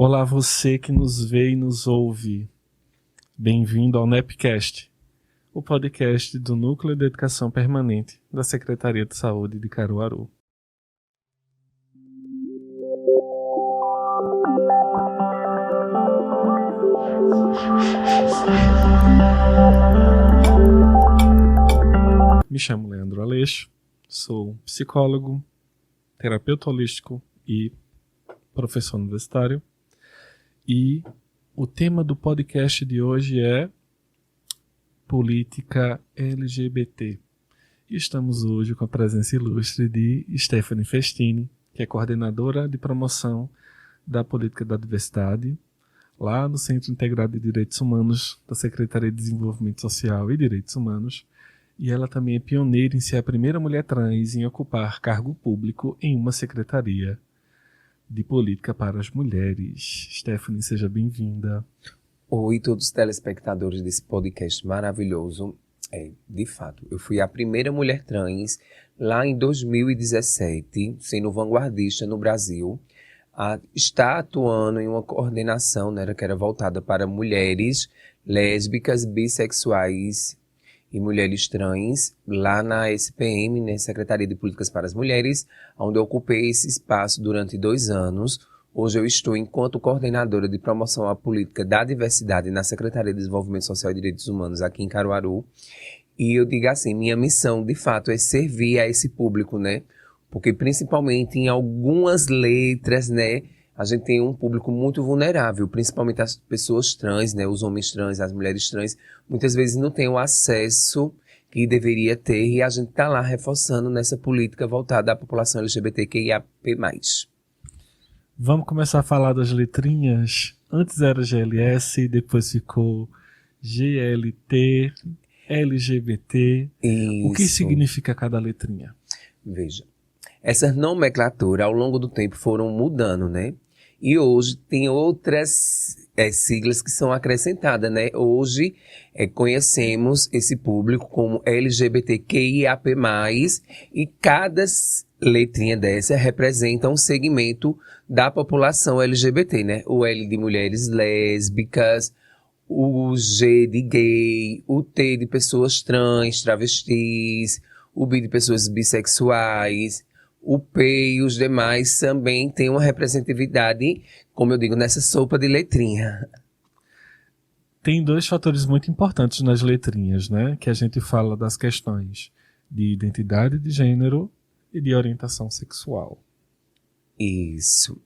Olá, você que nos vê e nos ouve. Bem-vindo ao NEPcast, o podcast do Núcleo de Educação Permanente da Secretaria de Saúde de Caruaru. Me chamo Leandro Aleixo, sou psicólogo, terapeuta holístico e professor universitário. E o tema do podcast de hoje é política LGBT. E estamos hoje com a presença ilustre de Stephanie Festini, que é coordenadora de promoção da política da diversidade, lá no Centro Integrado de Direitos Humanos da Secretaria de Desenvolvimento Social e Direitos Humanos. E ela também é pioneira em ser a primeira mulher trans em ocupar cargo público em uma secretaria de política para as mulheres. Stephanie, seja bem-vinda. Oi, todos os telespectadores desse podcast maravilhoso. De fato, eu fui a primeira mulher trans lá em 2017, sendo vanguardista no Brasil, a estar atuando em uma coordenação, né, que era voltada para mulheres lésbicas, bissexuais e mulheres trans, lá na SPM, né, Secretaria de Políticas para as Mulheres, onde eu ocupei esse espaço durante 2 anos. Hoje eu estou enquanto coordenadora de promoção à política da diversidade na Secretaria de Desenvolvimento Social e Direitos Humanos aqui em Caruaru. E eu digo assim, minha missão, de fato, é servir a esse público, né? Porque principalmente em algumas letras, né, a gente tem um público muito vulnerável, principalmente as pessoas trans, né, os homens trans, as mulheres trans, muitas vezes não têm o acesso que deveria ter, e a gente está lá reforçando nessa política voltada à população LGBTQIAP+. Vamos começar a falar das letrinhas. Antes era GLS, depois ficou GLT, LGBT. Isso. O que significa cada letrinha? Veja, essas nomenclaturas ao longo do tempo foram mudando, né? E hoje tem outras siglas que são acrescentadas, né? Hoje conhecemos esse público como LGBTQIAP+, e cada letrinha dessa representa um segmento da população LGBT, né? O L de mulheres lésbicas, o G de gay, o T de pessoas trans, travestis, o B de pessoas bissexuais, o P e os demais também têm uma representatividade, como eu digo, nessa sopa de letrinha. Tem 2 fatores muito importantes nas letrinhas, né? Que a gente fala das questões de identidade de gênero e de orientação sexual. Isso.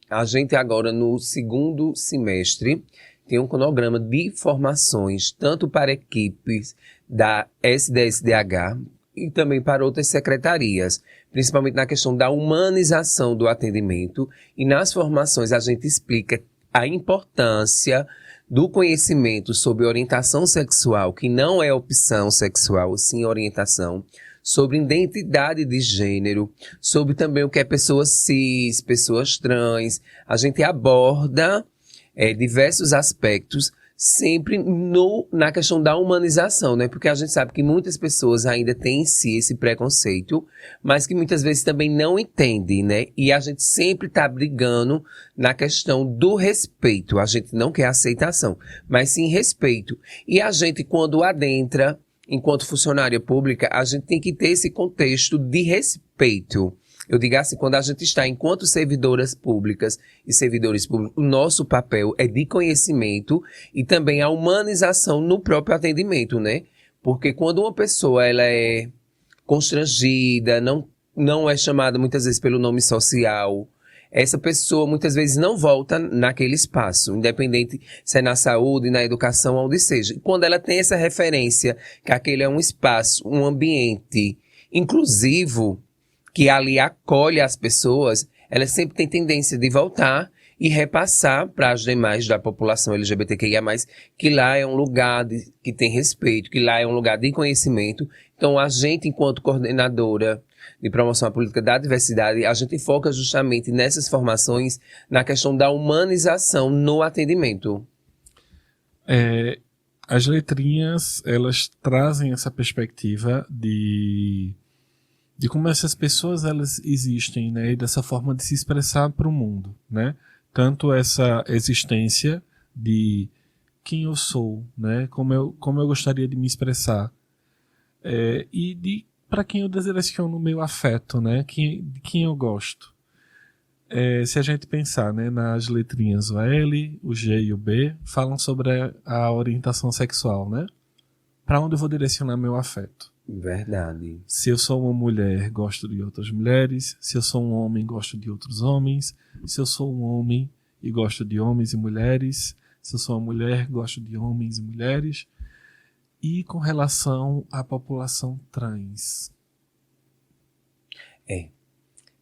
A gente agora, no segundo semestre, tem um cronograma de formações, tanto para equipes da SDSDH e também para outras secretarias, principalmente na questão da humanização do atendimento. E nas formações a gente explica a importância do conhecimento sobre orientação sexual, que não é opção sexual, sim orientação, sobre identidade de gênero, sobre também o que é pessoas cis, pessoas trans. A gente aborda diversos aspectos, sempre na questão da humanização, né? Porque a gente sabe que muitas pessoas ainda têm em si esse preconceito, mas que muitas vezes também não entendem, né? E a gente sempre está brigando na questão do respeito. A gente não quer aceitação, mas sim respeito. E a gente, quando adentra, enquanto funcionária pública, a gente tem que ter esse contexto de respeito. Eu digo assim, quando a gente está enquanto servidoras públicas e servidores públicos, o nosso papel é de conhecimento e também a humanização no próprio atendimento, né? Porque quando uma pessoa ela é constrangida, não é chamada muitas vezes pelo nome social, essa pessoa muitas vezes não volta naquele espaço, independente se é na saúde, na educação, onde seja. E quando ela tem essa referência, que aquele é um espaço, um ambiente inclusivo, que ali acolhe as pessoas, ela sempre tem tendência de voltar e repassar para as demais da população LGBTQIA+, que lá é um lugar que tem respeito, que lá é um lugar de conhecimento. Então, a gente, enquanto coordenadora de promoção à política da diversidade, a gente foca justamente nessas formações, na questão da humanização no atendimento. As letrinhas, elas trazem essa perspectiva de como essas pessoas elas existem, né, e dessa forma de se expressar para o mundo, né? tanto essa existência de quem eu sou, né? Como eu gostaria de me expressar, e de para quem eu direciono o meu afeto, né? De quem eu gosto. Se a gente pensar, né, nas letrinhas o L, o G e o B, falam sobre a orientação sexual, né? Para onde eu vou direcionar meu afeto. Verdade. Se eu sou uma mulher, gosto de outras mulheres. Se eu sou um homem, gosto de outros homens. Se eu sou um homem e gosto de homens e mulheres. Se eu sou uma mulher, gosto de homens e mulheres. E com relação à população trans.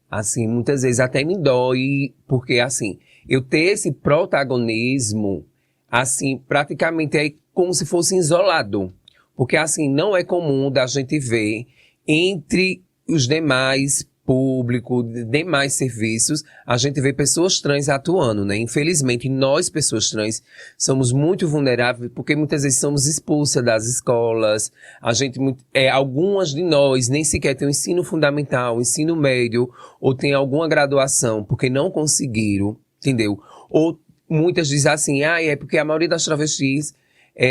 Assim, muitas vezes até me dói, porque assim, eu ter esse protagonismo, assim, praticamente é como se fosse isolado. Porque assim, não é comum da gente ver entre os demais públicos, demais serviços, a gente vê pessoas trans atuando, né? Infelizmente, nós, pessoas trans, somos muito vulneráveis porque muitas vezes somos expulsas das escolas. Algumas de nós nem sequer têm o ensino fundamental, o ensino médio, ou têm alguma graduação porque não conseguiram, entendeu? Ou muitas dizem assim, é porque a maioria das travestis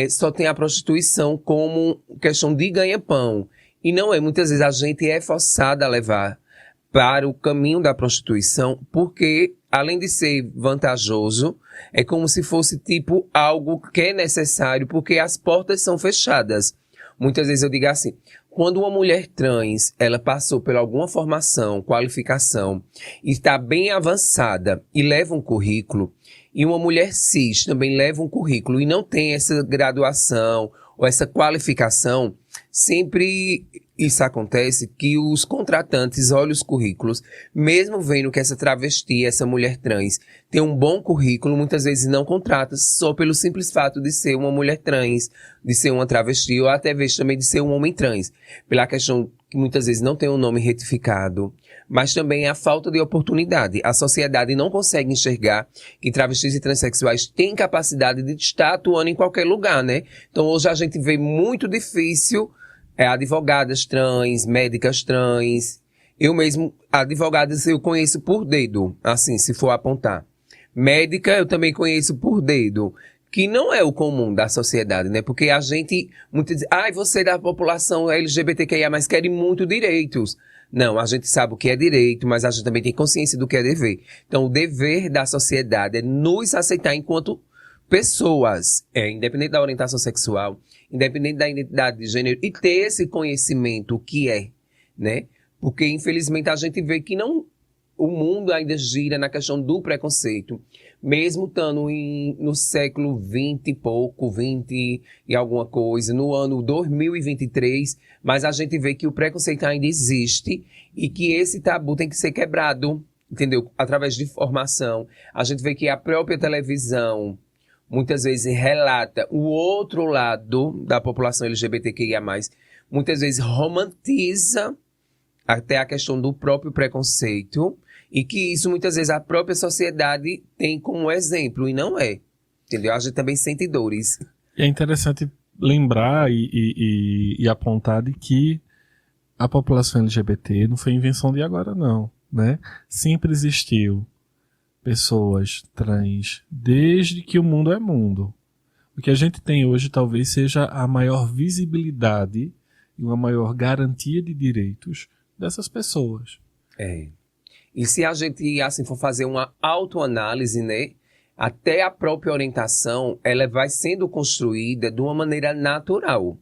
só tem a prostituição como questão de ganha-pão. E não é. Muitas vezes a gente é forçada a levar para o caminho da prostituição, porque, além de ser vantajoso, é como se fosse tipo algo que é necessário, porque as portas são fechadas. Muitas vezes eu digo assim, quando uma mulher trans, ela passou por alguma formação, qualificação, e está bem avançada e leva um currículo, e uma mulher cis também leva um currículo e não tem essa graduação ou essa qualificação, sempre isso acontece que os contratantes olham os currículos, mesmo vendo que essa travesti, essa mulher trans, tem um bom currículo, muitas vezes não contrata só pelo simples fato de ser uma mulher trans, de ser uma travesti, ou até vezes também de ser um homem trans, pela questão que muitas vezes não tem um nome retificado, mas também a falta de oportunidade. A sociedade não consegue enxergar que travestis e transexuais têm capacidade de estar atuando em qualquer lugar, né? Então hoje a gente vê muito difícil advogadas trans, médicas trans. Eu mesmo, advogadas eu conheço por dedo, assim, se for apontar. Médica eu também conheço por dedo, que não é o comum da sociedade, né? Porque a gente, muitas vezes, você da população LGBTQIA+, querem muito direitos. Não, a gente sabe o que é direito, mas a gente também tem consciência do que é dever. Então, o dever da sociedade é nos aceitar enquanto pessoas, independente da orientação sexual, independente da identidade de gênero, e ter esse conhecimento, o que é, né? Porque, infelizmente, a gente vê que o mundo ainda gira na questão do preconceito, mesmo estando no século 20 e pouco, 20 e alguma coisa, no ano 2023, mas a gente vê que o preconceito ainda existe e que esse tabu tem que ser quebrado, entendeu? Através de formação. A gente vê que a própria televisão muitas vezes relata o outro lado da população LGBTQIA+, muitas vezes romantiza até a questão do próprio preconceito, e que isso muitas vezes a própria sociedade tem como exemplo, e não é. Entendeu? A gente também sente dores. É interessante lembrar e apontar de que a população LGBT não foi invenção de agora, não, né? Sempre existiu pessoas trans desde que o mundo é mundo. O que a gente tem hoje talvez seja a maior visibilidade e uma maior garantia de direitos dessas pessoas. E se a gente, assim, for fazer uma autoanálise, né? Até a própria orientação, ela vai sendo construída de uma maneira natural.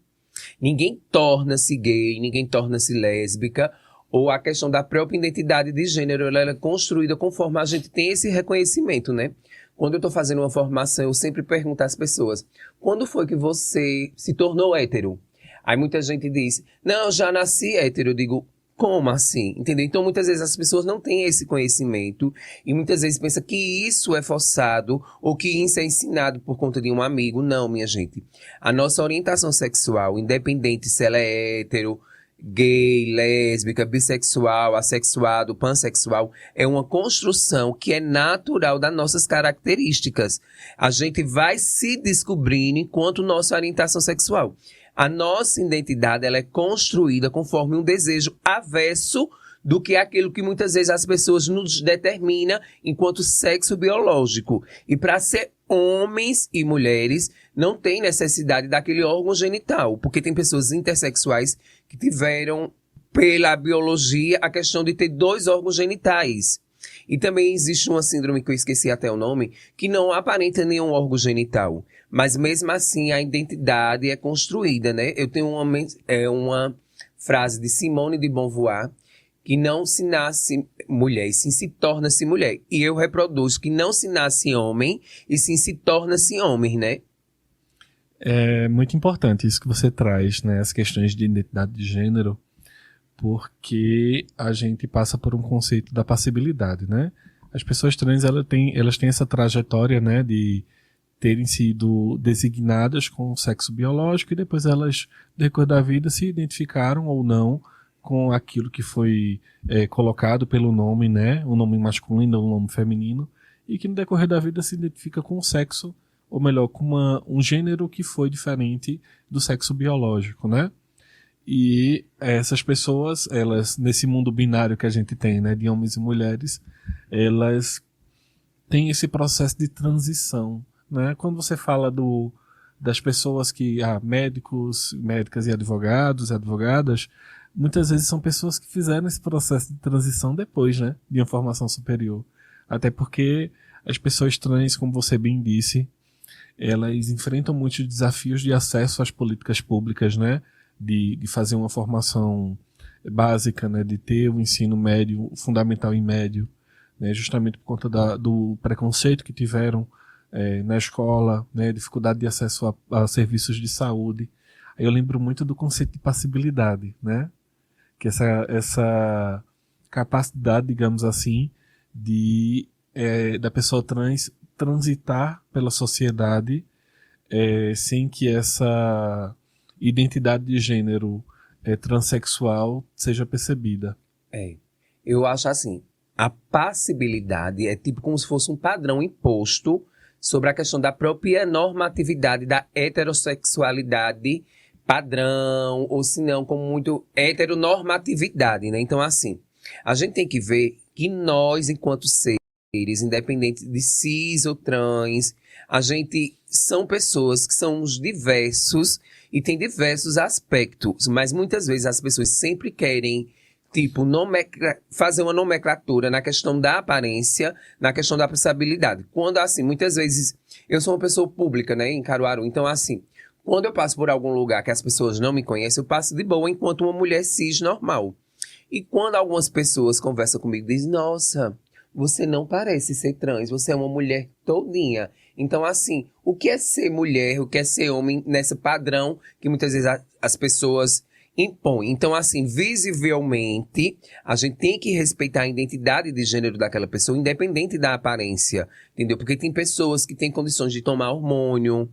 Ninguém torna-se gay, ninguém torna-se lésbica, ou a questão da própria identidade de gênero, ela é construída conforme a gente tem esse reconhecimento, né? Quando eu estou fazendo uma formação, eu sempre pergunto às pessoas, quando foi que você se tornou hétero? Aí muita gente diz, não, eu já nasci hétero. Eu digo, como assim? Entendeu? Então, muitas vezes as pessoas não têm esse conhecimento e muitas vezes pensam que isso é forçado ou que isso é ensinado por conta de um amigo. Não, minha gente. A nossa orientação sexual, independente se ela é hétero, gay, lésbica, bissexual, assexuado, pansexual, é uma construção que é natural das nossas características. A gente vai se descobrindo enquanto nossa orientação sexual. A nossa identidade ela é construída conforme um desejo avesso do que aquilo que muitas vezes as pessoas nos determinam enquanto sexo biológico. E para ser homens e mulheres, não tem necessidade daquele órgão genital, porque tem pessoas intersexuais que tiveram, pela biologia, a questão de ter 2 órgãos genitais. E também existe uma síndrome, que eu esqueci até o nome, que não aparenta nenhum órgão genital. Mas mesmo assim a identidade é construída, né? Eu tenho uma frase de Simone de Beauvoir, que não se nasce mulher, e sim se torna-se mulher. E eu reproduzo que não se nasce homem, e sim se torna-se homem, né? É muito importante isso que você traz, né? As questões de identidade de gênero, porque a gente passa por um conceito da passibilidade, né? As pessoas trans, elas têm essa trajetória, né, de terem sido designadas com o sexo biológico e depois elas, no decorrer da vida, se identificaram ou não com aquilo que foi colocado pelo nome, né? Um nome masculino ou um nome feminino, e que no decorrer da vida se identifica com o sexo, ou melhor, com um gênero que foi diferente do sexo biológico, né? E essas pessoas, elas, nesse mundo binário que a gente tem, né, de homens e mulheres, elas têm esse processo de transição, né? Quando você fala das pessoas que, médicos, médicas e advogadas, muitas vezes são pessoas que fizeram esse processo de transição depois, né, de uma formação superior. Até porque as pessoas trans, como você bem disse, elas enfrentam muitos desafios de acesso às políticas públicas, né, de fazer uma formação básica, né, de ter o ensino médio, fundamental e médio, né, justamente por conta do preconceito que tiveram na escola, né, dificuldade de acesso a serviços de saúde. Aí eu lembro muito do conceito de passibilidade, né, que essa capacidade, digamos assim, da pessoa trans transitar pela sociedade sem que essa identidade de gênero transexual seja percebida. Eu acho assim, a passibilidade é tipo como se fosse um padrão imposto sobre a questão da própria normatividade da heterossexualidade padrão, ou se não, como muito heteronormatividade, né? Então, assim, a gente tem que ver que nós, enquanto seres, independente de cis ou trans, a gente são pessoas que somos diversos e tem diversos aspectos, mas muitas vezes as pessoas sempre querem, tipo, fazer uma nomenclatura na questão da aparência, na questão da passabilidade. Quando, assim, muitas vezes, eu sou uma pessoa pública, né, em Caruaru, então, assim, quando eu passo por algum lugar que as pessoas não me conhecem, eu passo de boa enquanto uma mulher cis normal. E quando algumas pessoas conversam comigo, dizem, nossa, você não parece ser trans, você é uma mulher todinha. Então, assim, o que é ser mulher, o que é ser homem nesse padrão que muitas vezes as pessoas impõem. Então, assim, visivelmente, a gente tem que respeitar a identidade de gênero daquela pessoa, independente da aparência, entendeu? Porque tem pessoas que têm condições de tomar hormônio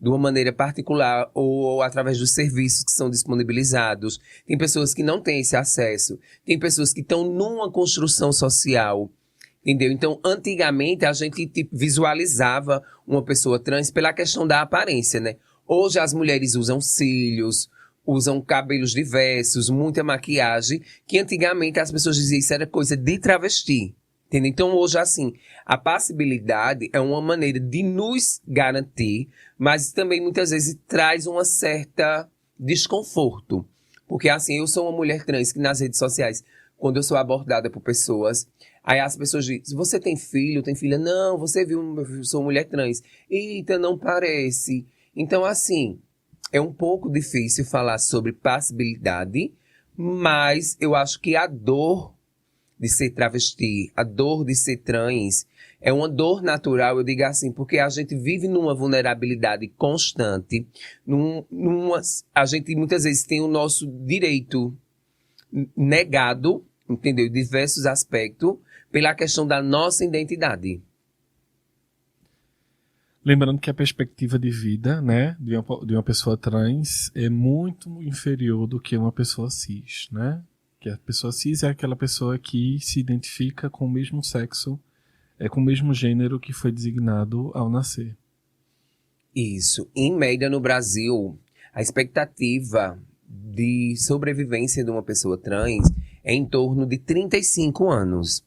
de uma maneira particular ou através dos serviços que são disponibilizados. Tem pessoas que não têm esse acesso. Tem pessoas que estão numa construção social, entendeu? Então, antigamente, a gente visualizava uma pessoa trans pela questão da aparência, né? Hoje as mulheres usam cílios, usam cabelos diversos, muita maquiagem, que antigamente as pessoas diziam que isso era coisa de travesti. Entendeu? Então, hoje, assim, a passibilidade é uma maneira de nos garantir, mas também muitas vezes traz uma certa desconforto. Porque, assim, eu sou uma mulher trans que nas redes sociais, quando eu sou abordada por pessoas, aí as pessoas dizem, você tem filho, tem filha? Não, você viu, eu sou mulher trans. Eita, não parece. Então, assim, é um pouco difícil falar sobre passibilidade, mas eu acho que a dor de ser travesti, a dor de ser trans, é uma dor natural, eu digo assim, porque a gente vive numa vulnerabilidade constante, a gente muitas vezes tem o nosso direito negado, entendeu? Em diversos aspectos, pela questão da nossa identidade. Lembrando que a perspectiva de vida, né, de uma pessoa trans é muito inferior do que uma pessoa cis, né? Que a pessoa cis é aquela pessoa que se identifica com o mesmo sexo, com o mesmo gênero que foi designado ao nascer. Isso. Em média, no Brasil, a expectativa de sobrevivência de uma pessoa trans é em torno de 35 anos.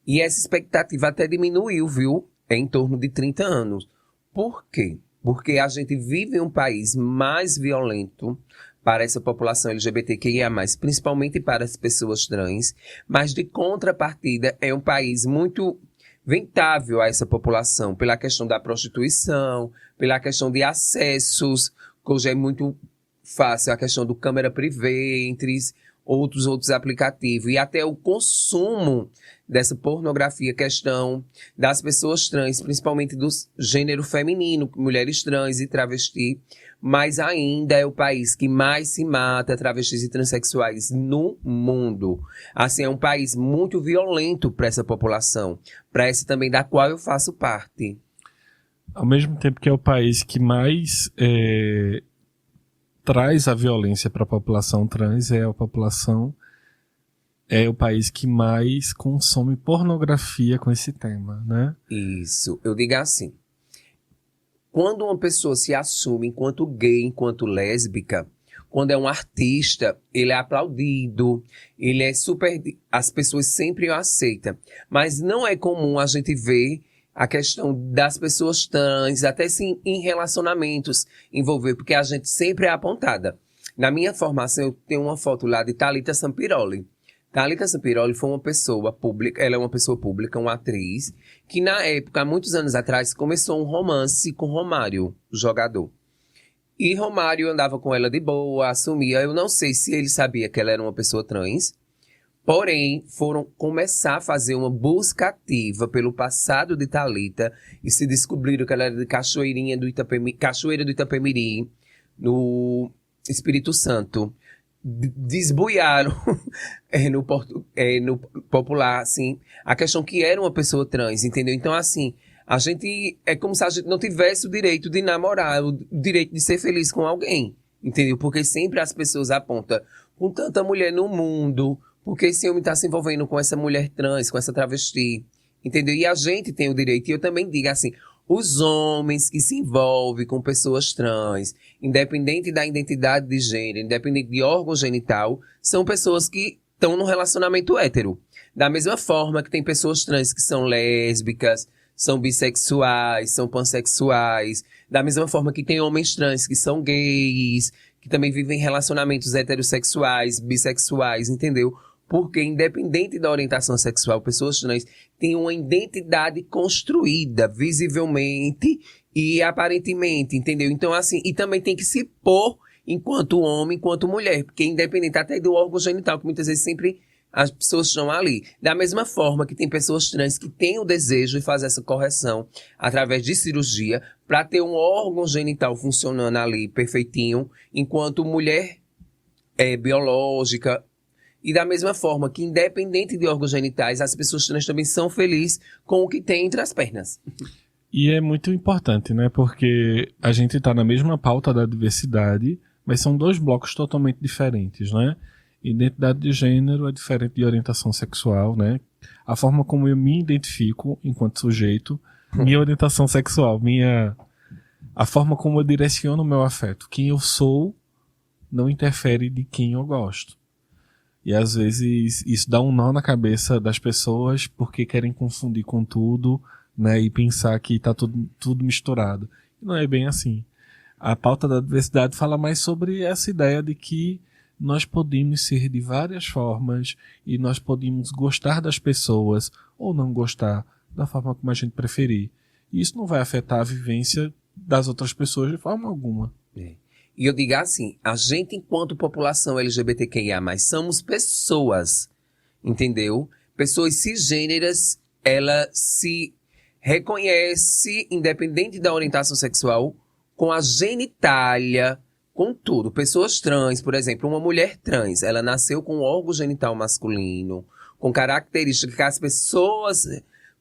E essa expectativa até diminuiu, viu? É em torno de 30 anos. Por quê? Porque a gente vive em um país mais violento para essa população LGBTQIA+, principalmente para as pessoas trans, mas de contrapartida é um país muito ventável a essa população, pela questão da prostituição, pela questão de acessos, que hoje é muito fácil, a questão do câmera privê, entre outros aplicativos, e até o consumo dessa pornografia, questão das pessoas trans, principalmente do gênero feminino, mulheres trans e travesti, mas ainda é o país que mais se mata travestis e transexuais no mundo. Assim, é um país muito violento para essa população, para essa também da qual eu faço parte. Ao mesmo tempo que é o país que mais traz a violência para a população trans, é o país que mais consome pornografia com esse tema, né? Isso, eu digo assim, quando uma pessoa se assume enquanto gay, enquanto lésbica, quando é um artista, ele é aplaudido, ele é super, as pessoas sempre o aceitam, mas não é comum a gente ver a questão das pessoas trans, até sim em relacionamentos envolver, porque a gente sempre é apontada. Na minha formação, eu tenho uma foto lá de Thalita Sampiroli. Thalita Sampiroli foi uma pessoa pública, ela é uma pessoa pública, uma atriz, que na época, há muitos anos atrás, começou um romance com Romário, o jogador. E Romário andava com ela de boa, assumia, eu não sei se ele sabia que ela era uma pessoa trans, porém, foram começar a fazer uma busca ativa pelo passado de Thalita e se descobriram que ela era de Cachoeira do Itapemirim, no Espírito Santo. Desbuiaram no popular, assim, a questão que era uma pessoa trans, entendeu? Então, assim, a gente, é como se a gente não tivesse o direito de namorar, o direito de ser feliz com alguém, entendeu? Porque sempre as pessoas apontam, com tanta mulher no mundo, porque esse homem está se envolvendo com essa mulher trans, com essa travesti, entendeu? E a gente tem o direito, e eu também digo assim, os homens que se envolvem com pessoas trans, independente da identidade de gênero, independente de órgão genital, são pessoas que estão num relacionamento hétero. Da mesma forma que tem pessoas trans que são lésbicas, são bissexuais, são pansexuais. Da mesma forma que tem homens trans que são gays, que também vivem relacionamentos heterossexuais, bissexuais, entendeu? Porque, independente da orientação sexual, pessoas trans têm uma identidade construída visivelmente e aparentemente, entendeu? Então, assim, e também tem que se pôr enquanto homem, enquanto mulher, porque independente até do órgão genital, que muitas vezes sempre as pessoas estão ali. Da mesma forma que tem pessoas trans que têm o desejo de fazer essa correção através de cirurgia para ter um órgão genital funcionando ali perfeitinho, enquanto mulher biológica. E da mesma forma que, independente de órgãos genitais, as pessoas trans também são felizes com o que tem entre as pernas. E é muito importante, né? Porque a gente está na mesma pauta da diversidade, mas são dois blocos totalmente diferentes, né? Identidade de gênero é diferente de orientação sexual, né? A forma como eu me identifico enquanto sujeito, minha orientação sexual, a forma como eu direciono o meu afeto. Quem eu sou não interfere de quem eu gosto. E às vezes isso dá um nó na cabeça das pessoas porque querem confundir com tudo, né? E pensar que está tudo misturado. E não é bem assim. A pauta da diversidade fala mais sobre essa ideia de que nós podemos ser de várias formas e nós podemos gostar das pessoas ou não gostar da forma como a gente preferir. E isso não vai afetar a vivência das outras pessoas de forma alguma. E eu digo assim, a gente enquanto população LGBTQIA+, somos pessoas, entendeu? Pessoas cisgêneras, ela se reconhece, independente da orientação sexual, com a genitália, com tudo. Pessoas trans, por exemplo, uma mulher trans, ela nasceu com um órgão genital masculino, com características que as pessoas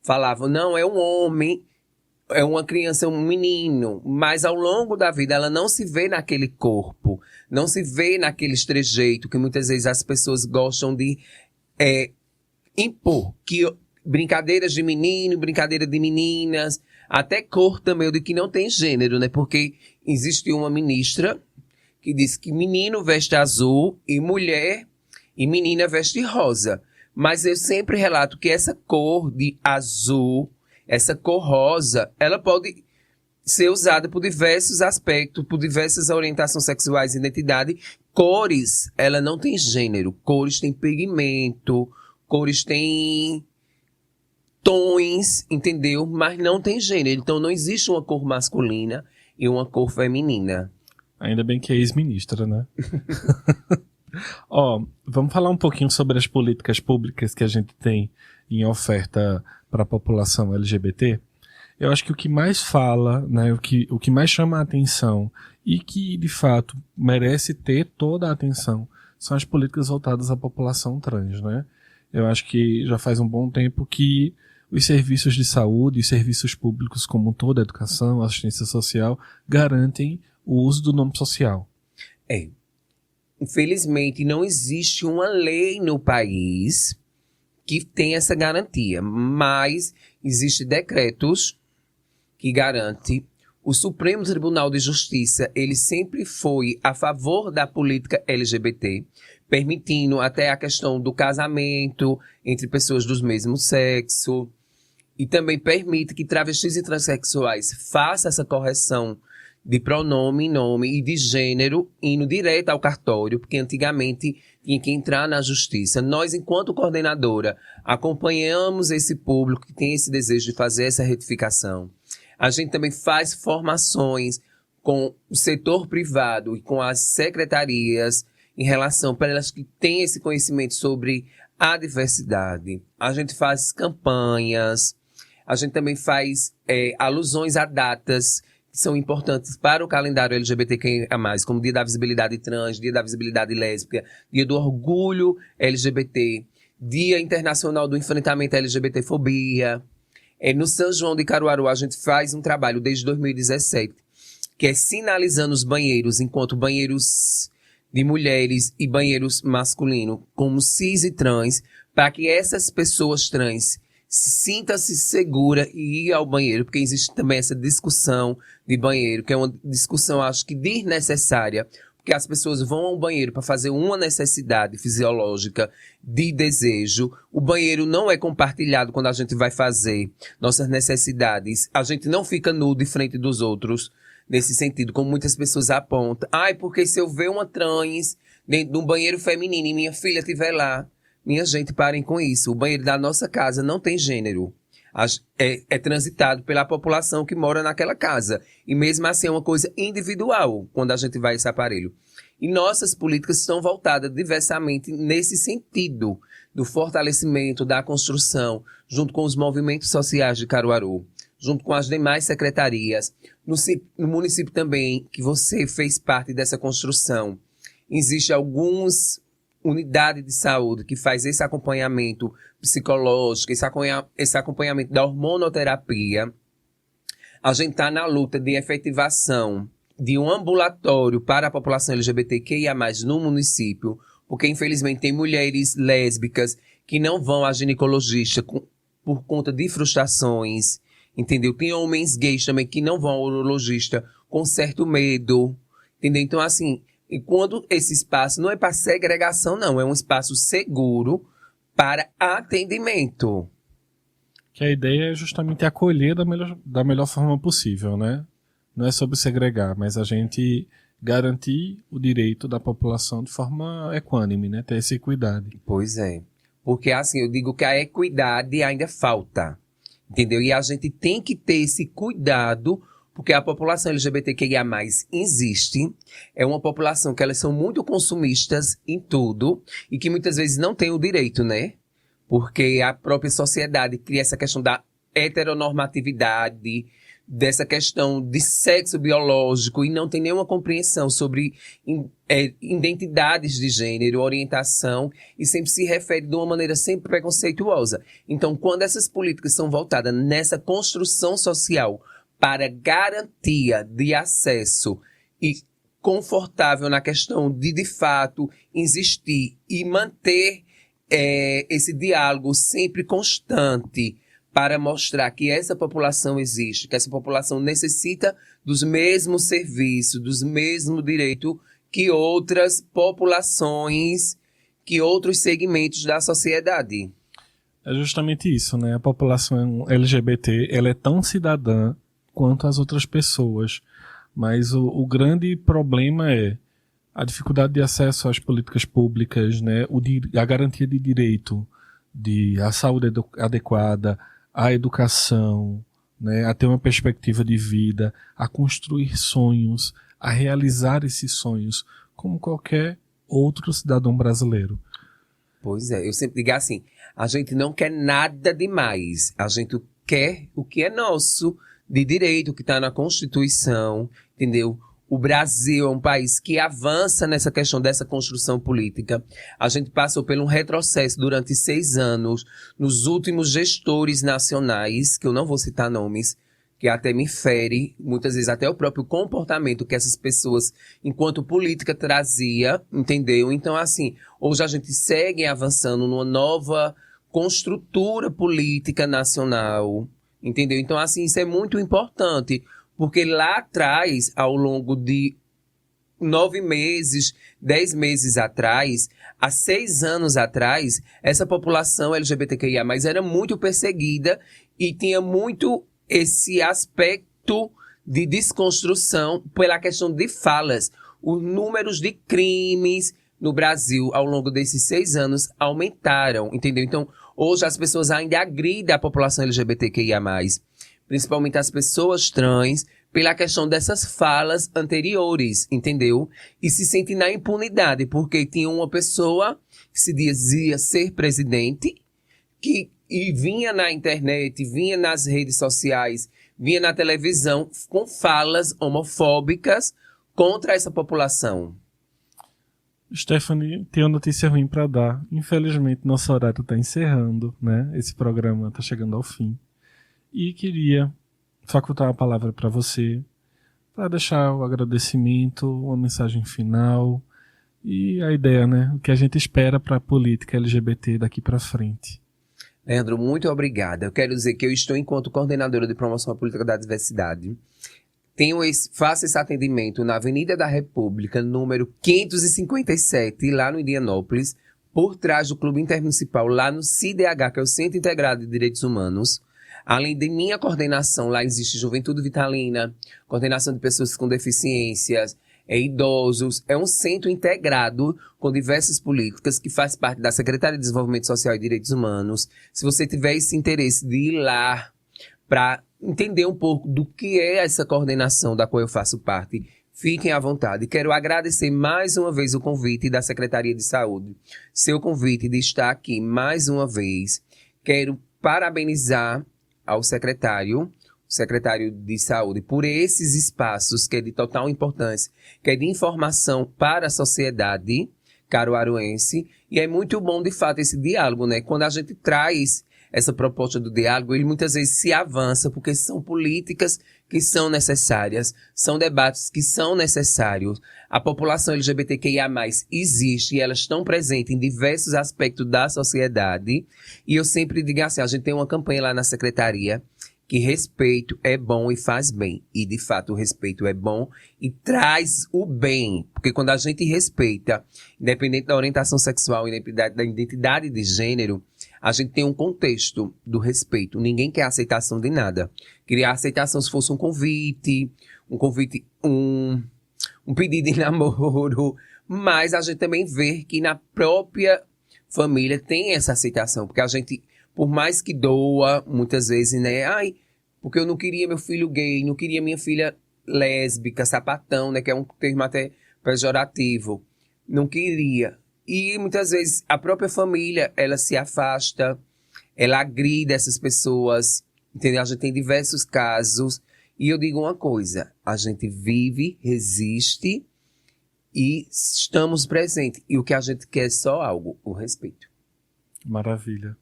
falavam, não, é um homem, é uma criança, é um menino, mas ao longo da vida ela não se vê naquele corpo, não se vê naquele trejeito que muitas vezes as pessoas gostam de impor, que brincadeiras de menino, brincadeira de meninas, até cor também, eu digo que não tem gênero, né? Porque existe uma ministra que diz que menino veste azul e mulher e menina veste rosa. Mas eu sempre relato que essa cor de azul, essa cor rosa, ela pode ser usada por diversos aspectos, por diversas orientações sexuais e identidade. Cores, ela não tem gênero. Cores têm pigmento, cores têm tons, entendeu? Mas não tem gênero. Então não existe uma cor masculina e uma cor feminina. Ainda bem que é ex-ministra, né? Ó, vamos falar um pouquinho sobre as políticas públicas que a gente tem em oferta para a população LGBT. Eu acho que o que mais fala, né, o que mais chama a atenção e que, de fato, merece ter toda a atenção são as políticas voltadas à população trans, né? Eu acho que já faz um bom tempo que os serviços de saúde, os serviços públicos como toda a educação, a assistência social, garantem o uso do nome social. Infelizmente, não existe uma lei no país que tenha essa garantia, mas existem decretos que garantem. O Supremo Tribunal de Justiça, ele sempre foi a favor da política LGBT, permitindo até a questão do casamento entre pessoas do mesmo sexo, e também permite que travestis e transexuais façam essa correção de pronome, nome e de gênero, indo direto ao cartório, porque antigamente tinha que entrar na justiça. Nós, enquanto coordenadora, acompanhamos esse público que tem esse desejo de fazer essa retificação. A gente também faz formações com o setor privado e com as secretarias em relação para elas que têm esse conhecimento sobre a diversidade. A gente faz campanhas, a gente também faz alusões a datas que são importantes para o calendário LGBTQIA+, como Dia da Visibilidade Trans, Dia da Visibilidade Lésbica, Dia do Orgulho LGBT, Dia Internacional do Enfrentamento à LGBTfobia. No São João de Caruaru, a gente faz um trabalho desde 2017, que é sinalizando os banheiros, enquanto banheiros de mulheres e banheiros masculinos, como cis e trans, para que essas pessoas trans sinta-se segura e ir ao banheiro, porque existe também essa discussão de banheiro, que é uma discussão, acho que, desnecessária, porque as pessoas vão ao banheiro para fazer uma necessidade fisiológica de desejo. O banheiro não é compartilhado quando a gente vai fazer nossas necessidades. A gente não fica nu de frente dos outros, nesse sentido, como muitas pessoas apontam. Porque se eu ver uma trans dentro de um banheiro feminino e minha filha estiver lá, minha gente, parem com isso. O banheiro da nossa casa não tem gênero. É transitado pela população que mora naquela casa. E mesmo assim é uma coisa individual quando a gente vai a esse aparelho. E nossas políticas estão voltadas diversamente nesse sentido do fortalecimento da construção, junto com os movimentos sociais de Caruaru, junto com as demais secretarias. No município também, que você fez parte dessa construção, existem algumas unidade de saúde que faz esse acompanhamento psicológico, esse acompanhamento da hormonoterapia. A gente está na luta de efetivação de um ambulatório para a população LGBTQIA+, no município, porque infelizmente tem mulheres lésbicas que não vão à ginecologista por conta de frustrações, entendeu? Tem homens gays também que não vão ao urologista com certo medo, entendeu? Então, assim, e quando esse espaço não é para segregação, não, é um espaço seguro para atendimento. Que a ideia é justamente acolher da melhor forma possível, né? Não é sobre segregar, mas a gente garantir o direito da população de forma equânime, né? Ter essa equidade. Pois é. Porque, assim, eu digo que a equidade ainda falta, entendeu? E a gente tem que ter esse cuidado, porque a população LGBTQIA+, existe, é uma população que elas são muito consumistas em tudo e que muitas vezes não tem o direito, né? Porque a própria sociedade cria essa questão da heteronormatividade, dessa questão de sexo biológico e não tem nenhuma compreensão sobre identidades de gênero, orientação e sempre se refere de uma maneira sempre preconceituosa. Então, quando essas políticas são voltadas nessa construção social para garantia de acesso e confortável na questão de fato, existir e manter esse diálogo sempre constante para mostrar que essa população existe, que essa população necessita dos mesmos serviços, dos mesmos direitos que outras populações que outros segmentos da sociedade. É justamente isso, né? A população LGBT, ela é tão cidadã quanto as outras pessoas, mas o grande problema é a dificuldade de acesso às políticas públicas, né? A garantia de direito à saúde adequada, à educação, né? A ter uma perspectiva de vida, a construir sonhos, a realizar esses sonhos, como qualquer outro cidadão brasileiro. Pois é, eu sempre digo assim, a gente não quer nada demais, a gente quer o que é nosso, de direito, que está na Constituição, entendeu? O Brasil é um país que avança nessa questão dessa construção política. A gente passou por um retrocesso durante 6 anos, nos últimos gestores nacionais, que eu não vou citar nomes, que até me fere, muitas vezes até o próprio comportamento que essas pessoas, enquanto política, trazia, entendeu? Então, assim, hoje a gente segue avançando numa nova construtura política nacional, entendeu? Então, assim, isso é muito importante, porque lá atrás, ao longo de 9 meses, 10 meses atrás, há 6 anos atrás, essa população LGBTQIA+, era muito perseguida e tinha muito esse aspecto de desconstrução pela questão de falas. Os números de crimes no Brasil ao longo desses 6 anos aumentaram, entendeu? Então, hoje as pessoas ainda agridem a população LGBTQIA+, principalmente as pessoas trans, pela questão dessas falas anteriores, entendeu? E se sentem na impunidade, porque tinha uma pessoa que se dizia ser presidente, e vinha na internet, vinha nas redes sociais, vinha na televisão com falas homofóbicas contra essa população. Stephanie, tenho uma notícia ruim para dar. Infelizmente, nosso horário está encerrando, né? Esse programa está chegando ao fim. E queria facultar a palavra para você, para deixar o agradecimento, uma mensagem final e a ideia, né? O que a gente espera para a política LGBT daqui para frente. Leandro, muito obrigada. Eu quero dizer que eu estou enquanto coordenadora de promoção à política da diversidade. Faço esse atendimento na Avenida da República, número 557, lá no Indianópolis, por trás do Clube Intermunicipal, lá no CIDH, que é o Centro Integrado de Direitos Humanos. Além de minha coordenação, lá existe Juventude Vitalina, coordenação de pessoas com deficiências, idosos. É um centro integrado com diversas políticas que faz parte da Secretaria de Desenvolvimento Social e Direitos Humanos. Se você tiver esse interesse de ir lá para entender um pouco do que é essa coordenação da qual eu faço parte, fiquem à vontade. Quero agradecer mais uma vez o convite da Secretaria de Saúde, seu convite de estar aqui mais uma vez. Quero parabenizar ao secretário de Saúde, por esses espaços que é de total importância, que é de informação para a sociedade caruaruense, e é muito bom, de fato, esse diálogo, né? Quando a gente traz essa proposta do diálogo, ele muitas vezes se avança, porque são políticas que são necessárias, são debates que são necessários. A população LGBTQIA+, existe e elas estão presentes em diversos aspectos da sociedade, e eu sempre digo assim, a gente tem uma campanha lá na secretaria, que respeito é bom e faz bem. E, de fato, o respeito é bom e traz o bem. Porque quando a gente respeita, independente da orientação sexual, independente da identidade de gênero, a gente tem um contexto do respeito. Ninguém quer aceitação de nada. Queria aceitação se fosse um convite, um pedido de namoro. Mas a gente também vê que na própria família tem essa aceitação. Porque a gente, por mais que doa, muitas vezes, né? Ai, porque eu não queria meu filho gay, não queria minha filha lésbica, sapatão, né? Que é um termo até pejorativo. Não queria. E muitas vezes a própria família, ela se afasta, ela agride essas pessoas, entendeu? A gente tem diversos casos. E eu digo uma coisa, a gente vive, resiste e estamos presentes. E o que a gente quer é só algo, o respeito. Maravilha.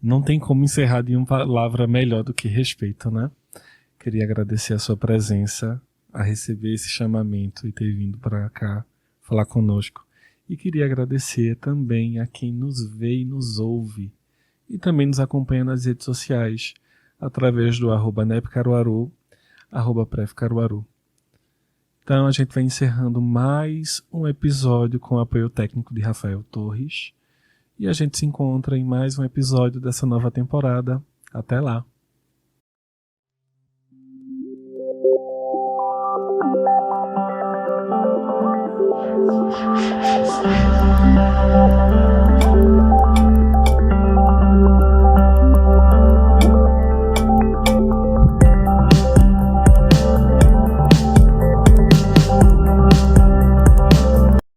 Não tem como encerrar de uma palavra melhor do que respeito, né? Queria agradecer a sua presença, a receber esse chamamento e ter vindo para cá falar conosco. E queria agradecer também a quem nos vê e nos ouve e também nos acompanha nas redes sociais através do @nepcaruaru, @prefcaruaru. Então a gente vai encerrando mais um episódio com o apoio técnico de Rafael Torres. E a gente se encontra em mais um episódio dessa nova temporada. Até lá!